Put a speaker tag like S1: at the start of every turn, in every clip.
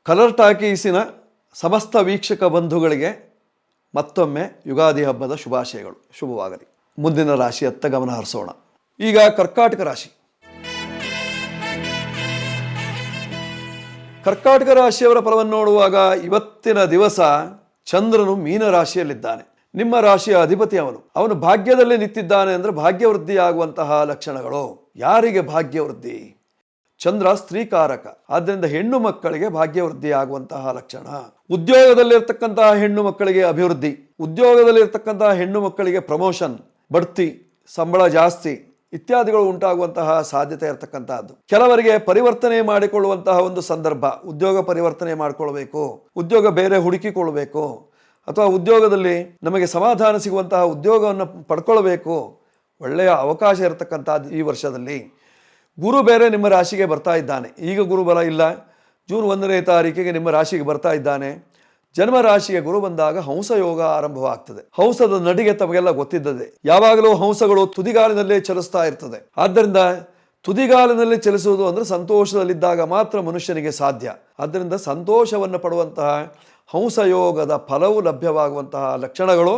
S1: Colour ಟಾಕೀಸಿನ ಸಮಸ್ತ ವೀಕ್ಷಕ ಬಂಧುಗಳಿಗೆ ಮತ್ತೊಮ್ಮೆ ಯುಗಾದಿ ಹಬ್ಬದ ಶುಭಾಶಯಗಳು. ಶುಭವಾಗಲಿ. ಮುಂದಿನ ರಾಶಿಯತ್ತ ಗಮನ ಹರಿಸೋಣ. ಈಗ ಕರ್ಕಾಟಕ ರಾಶಿ. ಕರ್ಕಾಟಕ ರಾಶಿಯವರ ಫಲವನ್ನು ನೋಡುವಾಗ ಇವತ್ತಿನ ದಿವಸ ಚಂದ್ರನು ಮೀನ ರಾಶಿಯಲ್ಲಿದ್ದಾನೆ. ನಿಮ್ಮ ರಾಶಿಯ ಅಧಿಪತಿ ಅವನು ಭಾಗ್ಯದಲ್ಲಿ ನಿಂತಿದ್ದಾನೆ ಅಂದರೆ ಭಾಗ್ಯವೃದ್ಧಿ ಆಗುವಂತಹ ಲಕ್ಷಣಗಳು. ಯಾರಿಗೆ ಭಾಗ್ಯವೃದ್ಧಿ? ಚಂದ್ರ ಸ್ತ್ರೀಕಾರಕ, ಆದ್ದರಿಂದ ಹೆಣ್ಣು ಮಕ್ಕಳಿಗೆ ಭಾಗ್ಯವೃದ್ಧಿ ಆಗುವಂತಹ ಲಕ್ಷಣ. ಉದ್ಯೋಗದಲ್ಲಿರ್ತಕ್ಕಂತಹ ಹೆಣ್ಣು ಮಕ್ಕಳಿಗೆ ಅಭಿವೃದ್ಧಿ, ಉದ್ಯೋಗದಲ್ಲಿರ್ತಕ್ಕಂತಹ ಹೆಣ್ಣು ಮಕ್ಕಳಿಗೆ ಪ್ರಮೋಷನ್, ಬಡ್ತಿ, ಸಂಬಳ ಜಾಸ್ತಿ ಇತ್ಯಾದಿಗಳು ಉಂಟಾಗುವಂತಹ ಸಾಧ್ಯತೆ ಇರತಕ್ಕಂತಹದ್ದು. ಕೆಲವರಿಗೆ ಪರಿವರ್ತನೆ ಮಾಡಿಕೊಳ್ಳುವಂತಹ ಒಂದು ಸಂದರ್ಭ, ಉದ್ಯೋಗ ಪರಿವರ್ತನೆ ಮಾಡಿಕೊಳ್ಬೇಕು, ಉದ್ಯೋಗ ಬೇರೆ ಹುಡುಕಿಕೊಳ್ಬೇಕು, ಅಥವಾ ಉದ್ಯೋಗದಲ್ಲಿ ನಮಗೆ ಸಮಾಧಾನ ಸಿಗುವಂತಹ ಉದ್ಯೋಗವನ್ನು ಪಡ್ಕೊಳ್ಬೇಕು, ಒಳ್ಳೆಯ ಅವಕಾಶ ಇರತಕ್ಕಂಥದ್ದು ಈ ವರ್ಷದಲ್ಲಿ. ಗುರು ಬೇರೆ ನಿಮ್ಮ ರಾಶಿಗೆ ಬರ್ತಾ ಇದ್ದಾನೆ. ಈಗ ಗುರು ಬಲ ಇಲ್ಲ, ಜೂನ್ 1ನೇ ತಾರೀಕಿಗೆ ನಿಮ್ಮ ರಾಶಿಗೆ ಬರ್ತಾ ಇದ್ದಾನೆ. ಜನ್ಮ ರಾಶಿಗೆ ಗುರು ಬಂದಾಗ ಹಂಸಯೋಗ ಆರಂಭವಾಗ್ತದೆ. ಹಂಸದ ನಡಿಗೆ ತಮಗೆಲ್ಲ ಗೊತ್ತಿದ್ದದೆ. ಯಾವಾಗಲೂ ಹಂಸಗಳು ತುದಿಗಾಲಿನಲ್ಲೇ ಚಲಿಸ್ತಾ ಇರ್ತದೆ. ಆದ್ದರಿಂದ ತುದಿಗಾಲಿನಲ್ಲಿ ಚಲಿಸುವುದು ಅಂದರೆ ಸಂತೋಷದಲ್ಲಿದ್ದಾಗ ಮಾತ್ರ ಮನುಷ್ಯನಿಗೆ ಸಾಧ್ಯ. ಆದ್ದರಿಂದ ಸಂತೋಷವನ್ನು ಪಡುವಂತಹ ಹಂಸಯೋಗದ ಫಲವು ಲಭ್ಯವಾಗುವಂತಹ ಲಕ್ಷಣಗಳು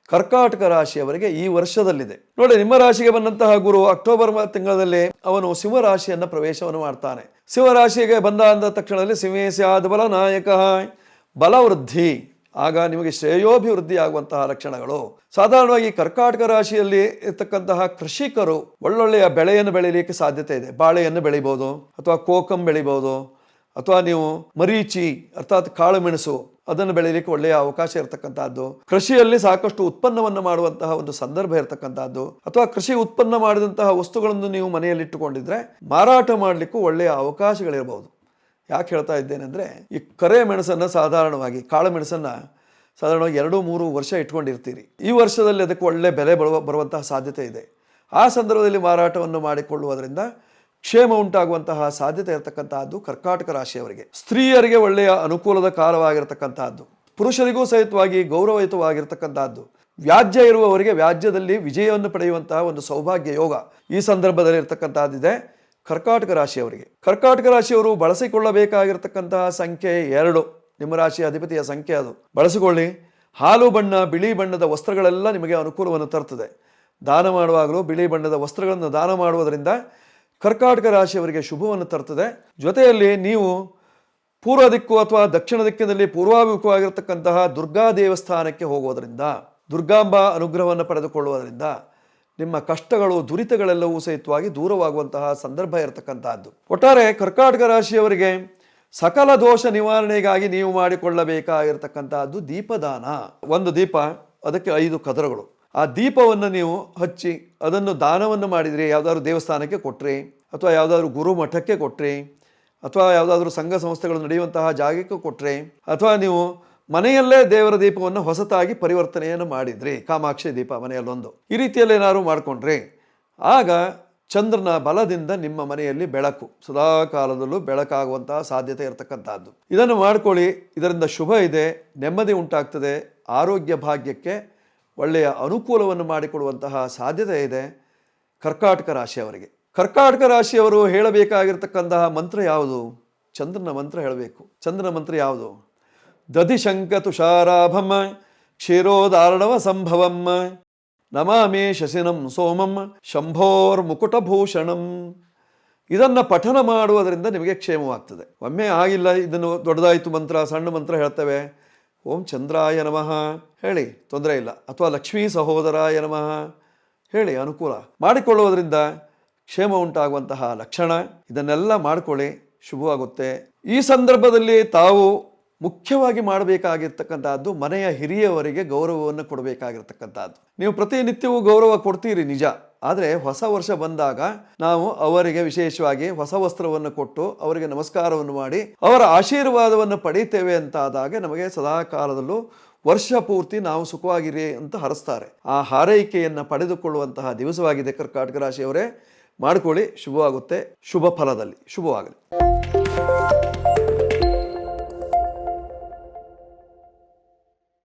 S1: ಕರ್ಕಾಟಕ ರಾಶಿಯವರಿಗೆ ಈ ವರ್ಷದಲ್ಲಿದೆ. ನೋಡಿ, ನಿಮ್ಮ ರಾಶಿಗೆ ಬಂದಂತಹ ಗುರು ಅಕ್ಟೋಬರ್ ತಿಂಗಳಲ್ಲಿ ಅವನು ಸಿಂಹರಾಶಿಯನ್ನು ಪ್ರವೇಶವನ್ನು ಮಾಡ್ತಾನೆ. ಸಿಂಹರಾಶಿಗೆ ಬಂದ ಅಂದ ತಕ್ಷಣದಲ್ಲಿ ಸಿಂಹೇಸ್ಯಾದ ಬಲ ನಾಯಕ, ಬಲವೃದ್ಧಿ, ಆಗ ನಿಮಗೆ ಶ್ರೇಯೋಭಿವೃದ್ಧಿ ಆಗುವಂತಹ ಲಕ್ಷಣಗಳು. ಸಾಧಾರಣವಾಗಿ ಕರ್ಕಾಟಕ ರಾಶಿಯಲ್ಲಿ ಇರ್ತಕ್ಕಂತಹ ಕೃಷಿಕರು ಒಳ್ಳೊಳ್ಳೆಯ ಬೆಳೆಯನ್ನು ಬೆಳೀಲಿಕ್ಕೆ ಸಾಧ್ಯತೆ ಇದೆ. ಬಾಳೆಯನ್ನು ಬೆಳಿಬೋದು, ಅಥವಾ ಕೋಕಂ ಬೆಳಿಬೋದು, ಅಥವಾ ನೀವು ಮರೀಚಿ ಅರ್ಥಾತ್ ಕಾಳು ಮೆಣಸು ಅದನ್ನು ಬೆಳೀಲಿಕ್ಕೆ ಒಳ್ಳೆಯ ಅವಕಾಶ ಇರತಕ್ಕಂಥದ್ದು. ಕೃಷಿಯಲ್ಲಿ ಸಾಕಷ್ಟು ಉತ್ಪನ್ನವನ್ನು ಮಾಡುವಂತಹ ಒಂದು ಸಂದರ್ಭ ಇರತಕ್ಕಂಥದ್ದು, ಅಥವಾ ಕೃಷಿ ಉತ್ಪನ್ನ ಮಾಡಿದಂತಹ ವಸ್ತುಗಳನ್ನು ನೀವು ಮನೆಯಲ್ಲಿಟ್ಟುಕೊಂಡಿದ್ರೆ ಮಾರಾಟ ಮಾಡಲಿಕ್ಕೂ ಒಳ್ಳೆಯ ಅವಕಾಶಗಳಿರಬಹುದು. ಯಾಕೆ ಹೇಳ್ತಾ ಇದ್ದೇನೆ ಅಂದರೆ, ಈ ಕರೆ ಮೆಣಸನ್ನು ಸಾಧಾರಣವಾಗಿ ಕಾಳು ಮೆಣಸನ್ನು ಸಾಧಾರಣವಾಗಿ 2-3 ವರ್ಷ ಇಟ್ಕೊಂಡಿರ್ತೀರಿ. ಈ ವರ್ಷದಲ್ಲಿ ಅದಕ್ಕೆ ಒಳ್ಳೆ ಬೆಲೆ ಬರುವಂತಹ ಸಾಧ್ಯತೆ ಇದೆ. ಆ ಸಂದರ್ಭದಲ್ಲಿ ಮಾರಾಟವನ್ನು ಮಾಡಿಕೊಳ್ಳುವುದರಿಂದ ಕ್ಷೇಮ ಉಂಟಾಗುವಂತಹ ಸಾಧ್ಯತೆ ಇರತಕ್ಕಂತಹದ್ದು ಕರ್ಕಾಟಕ ರಾಶಿಯವರಿಗೆ. ಸ್ತ್ರೀಯರಿಗೆ ಒಳ್ಳೆಯ ಅನುಕೂಲದ ಕಾಲವಾಗಿರತಕ್ಕಂತಹದ್ದು, ಪುರುಷರಿಗೂ ಸಹಿತವಾಗಿ ಗೌರವಯುತವಾಗಿರ್ತಕ್ಕಂತಹದ್ದು. ವ್ಯಾಜ್ಯ ಇರುವವರಿಗೆ ವ್ಯಾಜ್ಯದಲ್ಲಿ ವಿಜಯವನ್ನು ಪಡೆಯುವಂತಹ ಒಂದು ಸೌಭಾಗ್ಯ ಯೋಗ ಈ ಸಂದರ್ಭದಲ್ಲಿ ಇರತಕ್ಕಂತಹದ್ದಿದೆ ಕರ್ಕಾಟಕ ರಾಶಿಯವರಿಗೆ. ಕರ್ಕಾಟಕ ರಾಶಿಯವರು ಬಳಸಿಕೊಳ್ಳಬೇಕಾಗಿರ್ತಕ್ಕಂತಹ ಸಂಖ್ಯೆ 2, ನಿಮ್ಮ ರಾಶಿಯ ಅಧಿಪತಿಯ ಸಂಖ್ಯೆ, ಅದು ಬಳಸಿಕೊಳ್ಳಿ. ಹಾಲು ಬಣ್ಣ, ಬಿಳಿ ಬಣ್ಣದ ವಸ್ತ್ರಗಳೆಲ್ಲ ನಿಮಗೆ ಅನುಕೂಲವನ್ನು ತರ್ತದೆ. ದಾನ ಮಾಡುವಾಗಲೂ ಬಿಳಿ ಬಣ್ಣದ ವಸ್ತ್ರಗಳನ್ನು ದಾನ ಮಾಡುವುದರಿಂದ ಕರ್ಕಾಟಕ ರಾಶಿಯವರಿಗೆ ಶುಭವನ್ನು ತರ್ತದೆ. ಜೊತೆಯಲ್ಲಿ ನೀವು ಪೂರ್ವ ದಿಕ್ಕು ಅಥವಾ ದಕ್ಷಿಣ ದಿಕ್ಕಿನಲ್ಲಿ ಪೂರ್ವಾಭಿಮುಖವಾಗಿರ್ತಕ್ಕಂತಹ ದುರ್ಗಾ ದೇವಸ್ಥಾನಕ್ಕೆ ಹೋಗೋದರಿಂದ, ದುರ್ಗಾಂಬಾ ಅನುಗ್ರಹವನ್ನು ಪಡೆದುಕೊಳ್ಳುವುದರಿಂದ ನಿಮ್ಮ ಕಷ್ಟಗಳು, ದುರಿತಗಳೆಲ್ಲವೂ ಸಹಿತವಾಗಿ ದೂರವಾಗುವಂತಹ ಸಂದರ್ಭ ಇರತಕ್ಕಂತಹದ್ದು. ಒಟ್ಟಾರೆ ಕರ್ಕಾಟಕ ರಾಶಿಯವರಿಗೆ ಸಕಲ ದೋಷ ನಿವಾರಣೆಗಾಗಿ ನೀವು ಮಾಡಿಕೊಳ್ಳಬೇಕಾಗಿರ್ತಕ್ಕಂತಹದ್ದು ದೀಪದಾನ. ಒಂದು ದೀಪ, ಅದಕ್ಕೆ 5 ಕದರಗಳು. ಆ ದೀಪವನ್ನು ನೀವು ಹಚ್ಚಿ ಅದನ್ನು ದಾನವನ್ನು ಮಾಡಿದ್ರಿ, ಯಾವುದಾದ್ರೂ ದೇವಸ್ಥಾನಕ್ಕೆ ಕೊಟ್ರಿ, ಅಥವಾ ಯಾವುದಾದ್ರೂ ಗುರು ಮಠಕ್ಕೆ ಕೊಟ್ರಿ, ಅಥವಾ ಯಾವುದಾದ್ರೂ ಸಂಘ ಸಂಸ್ಥೆಗಳು ನಡೆಯುವಂತಹ ಜಾಗಕ್ಕೆ ಕೊಟ್ರಿ, ಅಥವಾ ನೀವು ಮನೆಯಲ್ಲೇ ದೇವರ ದೀಪವನ್ನು ಹೊಸತಾಗಿ ಪರಿವರ್ತನೆಯನ್ನು ಮಾಡಿದ್ರಿ, ಕಾಮಾಕ್ಷಿ ದೀಪ ಮನೆಯಲ್ಲೊಂದು, ಈ ರೀತಿಯಲ್ಲಿ ಏನಾದ್ರು ಮಾಡಿಕೊಂಡ್ರಿ, ಆಗ ಚಂದ್ರನ ಬಲದಿಂದ ನಿಮ್ಮ ಮನೆಯಲ್ಲಿ ಬೆಳಕು, ಸದಾ ಕಾಲದಲ್ಲೂ ಬೆಳಕಾಗುವಂತಹ ಸಾಧ್ಯತೆ ಇರತಕ್ಕಂಥದ್ದು. ಇದನ್ನು ಮಾಡ್ಕೊಳ್ಳಿ. ಇದರಿಂದ ಶುಭ ಇದೆ, ನೆಮ್ಮದಿ ಉಂಟಾಗ್ತದೆ, ಆರೋಗ್ಯ ಭಾಗ್ಯಕ್ಕೆ ಒಳ್ಳೆಯ ಅನುಕೂಲವನ್ನು ಮಾಡಿಕೊಡುವಂತಹ ಸಾಧ್ಯತೆ ಇದೆ ಕರ್ಕಾಟಕ ರಾಶಿಯವರಿಗೆ. ಕರ್ಕಾಟಕ ರಾಶಿಯವರು ಹೇಳಬೇಕಾಗಿರ್ತಕ್ಕಂತಹ ಮಂತ್ರ ಯಾವುದು? ಚಂದ್ರನ ಮಂತ್ರ ಹೇಳಬೇಕು. ಚಂದ್ರನ ಮಂತ್ರ ಯಾವುದು? ದಧಿಶಂಕ ತುಷಾರಾಭಂ ಕ್ಷೀರೋದಾರ್ಣವ ಸಂಭವಂ ನಮಾಮಿ ಶಶಿನಂ ಸೋಮಂ ಶಂಭೋರ್ ಮುಕುಟಭೂಷಣಂ. ಇದನ್ನು ಪಠನ ಮಾಡುವುದರಿಂದ ನಿಮಗೆ ಕ್ಷೇಮವಾಗ್ತದೆ. ಒಮ್ಮೆ ಆಗಿಲ್ಲ, ಇದನ್ನು ದೊಡ್ಡದಾಯಿತು ಮಂತ್ರ, ಸಣ್ಣ ಮಂತ್ರ ಹೇಳ್ತೇವೆ. ಓಂ ಚಂದ್ರಾಯ ನಮಃ ಹೇಳಿ, ತೊಂದರೆ ಇಲ್ಲ. ಅಥವಾ ಲಕ್ಷ್ಮೀ ಸಹೋದರಾಯ ನಮಃ ಹೇಳಿ, ಅನುಕೂಲ ಮಾಡಿಕೊಳ್ಳುವುದರಿಂದ ಕ್ಷೇಮ ಉಂಟಾಗುವಂತಹ ಲಕ್ಷಣ. ಇದನ್ನೆಲ್ಲ ಮಾಡಿಕೊಳ್ಳಿ, ಶುಭವಾಗುತ್ತೆ. ಈ ಸಂದರ್ಭದಲ್ಲಿ ತಾವು ಮುಖ್ಯವಾಗಿ ಮಾಡಬೇಕಾಗಿರ್ತಕ್ಕಂಥದ್ದು ಮನೆಯ ಹಿರಿಯವರಿಗೆ ಗೌರವವನ್ನು ಕೊಡಬೇಕಾಗಿರ್ತಕ್ಕಂಥದ್ದು. ನೀವು ಪ್ರತಿನಿತ್ಯವೂ ಗೌರವ ಕೊಡ್ತೀರಿ ನಿಜ, ಆದರೆ ಹೊಸ ವರ್ಷ ಬಂದಾಗ ನಾವು ಅವರಿಗೆ ವಿಶೇಷವಾಗಿ ಹೊಸ ವಸ್ತ್ರವನ್ನು ಕೊಟ್ಟು ಅವರಿಗೆ ನಮಸ್ಕಾರವನ್ನು ಮಾಡಿ ಅವರ ಆಶೀರ್ವಾದವನ್ನು ಪಡೀತೇವೆ ಅಂತಾದಾಗ ನಮಗೆ ಸದಾ ಕಾಲದಲ್ಲೂ ವರ್ಷ ಪೂರ್ತಿ ನಾವು ಸುಖವಾಗಿರಿ ಅಂತ ಹರಸ್ತಾರೆ. ಆ ಹಾರೈಕೆಯನ್ನು ಪಡೆದುಕೊಳ್ಳುವಂತಹ ದಿವಸವಾಗಿದೆ ಕರ್ಕಾಟಕ ರಾಶಿಯವರೇ. ಮಾಡಿಕೊಳ್ಳಿ, ಶುಭವಾಗುತ್ತೆ. ಶುಭ ಫಲದಲ್ಲಿ ಶುಭವಾಗಲಿ.